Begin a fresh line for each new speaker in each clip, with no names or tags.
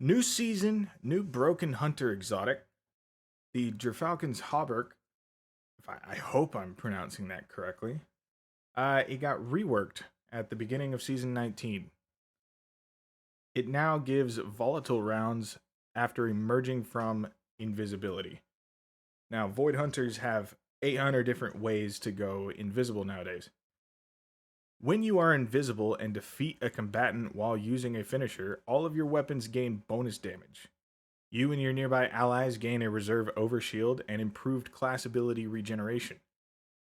New season, new Broken Hunter exotic, the GYRFALCON'S HAUBERK. If I hope I'm pronouncing that correctly. It got reworked at the beginning of season 19. It now gives volatile rounds after emerging from invisibility. Now, Void Hunters have 800 different ways to go invisible nowadays. When you are invisible and defeat a combatant while using a finisher, all of your weapons gain bonus damage. You and your nearby allies gain a reserve overshield and improved class ability regeneration.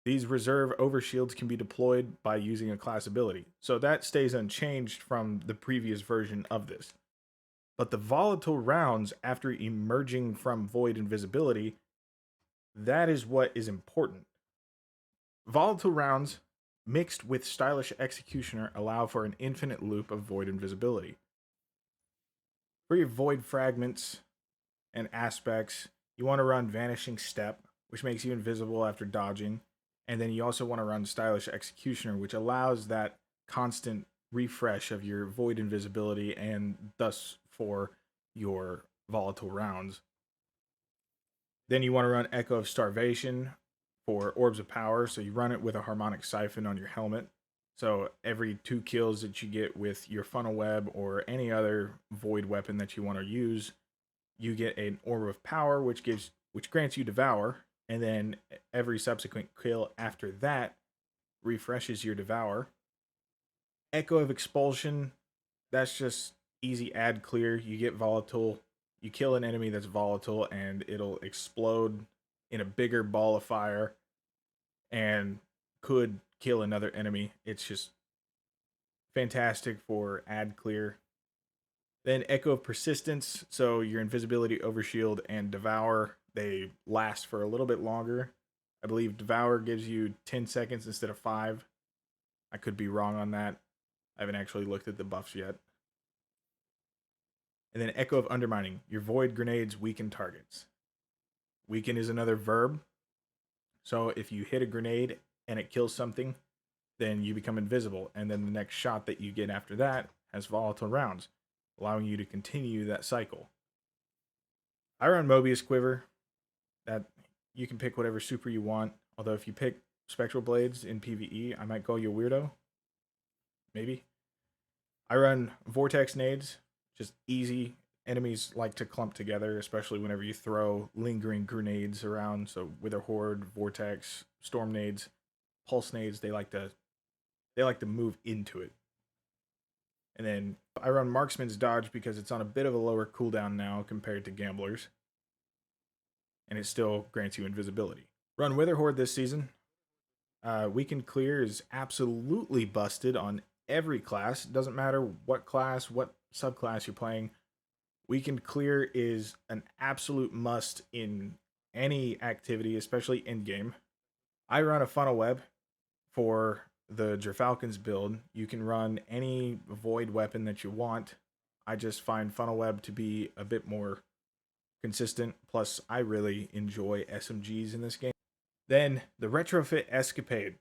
These reserve overshields can be deployed by using a class ability, so that stays unchanged from the previous version of this. But the volatile rounds after emerging from void invisibility, that is what is important. Volatile rounds mixed with stylish executioner allow for an infinite loop of void invisibility. For your void fragments and aspects, you want to run Vanishing Step, which makes you invisible after dodging. And then you also want to run Stylish Executioner, which allows that constant refresh of your void invisibility and thus for your volatile rounds. Then you want to run Echo of Starvation for Orbs of Power, so you run it with a Harmonic Siphon on your helmet. So every 2 kills that you get with your Funnel Web or any other void weapon that you want to use, you get an Orb of Power, which grants you Devour, and then every subsequent kill after that refreshes your Devour. Echo of Expulsion, that's just easy add clear. You get volatile, you kill an enemy that's volatile, and it'll explode in a bigger ball of fire and could kill another enemy. It's just fantastic for add clear. Then Echo of Persistence, so your invisibility, overshield, and Devour, they last for a little bit longer. I believe Devour gives you 10 seconds instead of 5. I could be wrong on that. I haven't actually looked at the buffs yet. And then Echo of Undermining, your void grenades weaken targets. Weaken is another verb. So if you hit a grenade and it kills something, then you become invisible. And then the next shot that you get after that has volatile rounds, allowing you to continue that cycle. I run Mobius Quiver. That you can pick whatever super you want. Although if you pick Spectral Blades in PvE, I might call you a weirdo. Maybe. I run Vortex Nades, just easy. Enemies like to clump together, especially whenever you throw lingering grenades around. So Wither Horde, Vortex, Storm Nades, Pulse Nades, they like to move into it. And then I run Marksman's Dodge because it's on a bit of a lower cooldown now compared to Gamblers. And it still grants you invisibility. Run Wither Horde this season. Weaken Clear is absolutely busted on every class. It doesn't matter what class, what subclass you're playing. Weakened Clear is an absolute must in any activity, especially end game. I run a Funnel Web for the GYRFALCON'S build. You can run any void weapon that you want. I just find Funnel Web to be a bit more consistent. Plus, I really enjoy SMGs in this game. Then the Retrofit Escapade.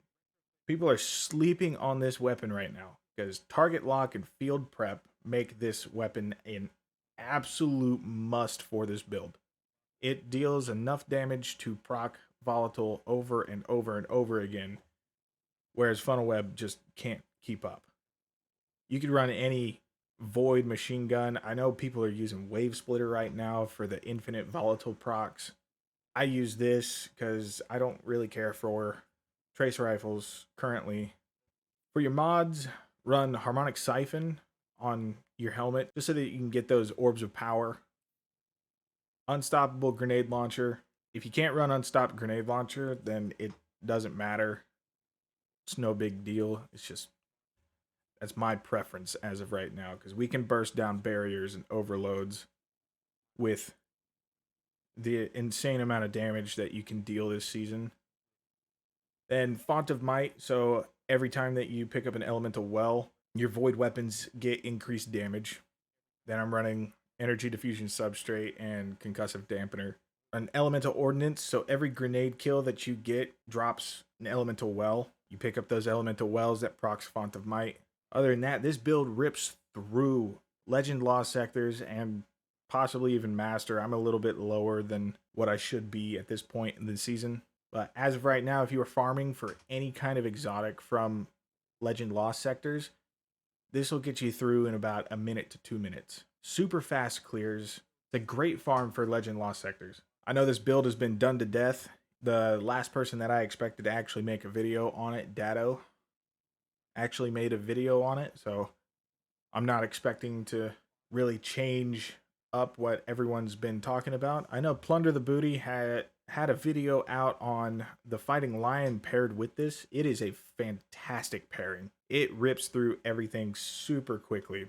People are sleeping on this weapon right now because Target Lock and Field Prep make this weapon an absolute must for this build. It deals enough damage to proc Volatile over and over and over again, whereas Funnel Web just can't keep up. You could run any Void machine gun. I know people are using Wave Splitter right now for the infinite volatile procs. I use this because I don't really care for trace rifles currently. For your mods, run Harmonic Siphon on your helmet just so that you can get those Orbs of Power. Unstoppable Grenade Launcher. If you can't run Unstopped Grenade Launcher, then it doesn't matter. It's no big deal. It's just, that's my preference as of right now, because we can burst down barriers and overloads with the insane amount of damage that you can deal this season. Then Font of Might, so every time that you pick up an elemental well, your void weapons get increased damage. Then I'm running Energy Diffusion Substrate and Concussive Dampener. An Elemental Ordnance, so every grenade kill that you get drops an elemental well. You pick up those elemental wells that procs Font of Might. Other than that, this build rips through Legend Lost sectors and possibly even master. I'm a little bit lower than what I should be at this point in the season. But as of right now, if you are farming for any kind of exotic from Legend Lost sectors, this will get you through in about a minute to 2 minutes. Super fast clears. It's a great farm for Legend Lost sectors. I know this build has been done to death. The last person that I expected to actually make a video on it, Dado, actually made a video on it. So I'm not expecting to really change up what everyone's been talking about. I know Plunder the Booty had a video out on the Fighting Lion paired with this. It is a fantastic pairing. It rips through everything super quickly.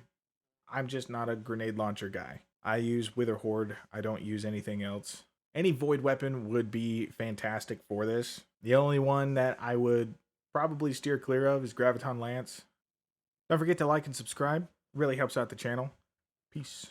I'm just not a grenade launcher guy. I use Wither Horde. I don't use anything else. Any void weapon would be fantastic for this. The only one that I would probably steer clear of is Graviton Lance. Don't forget to like and subscribe. It really helps out the channel. Peace.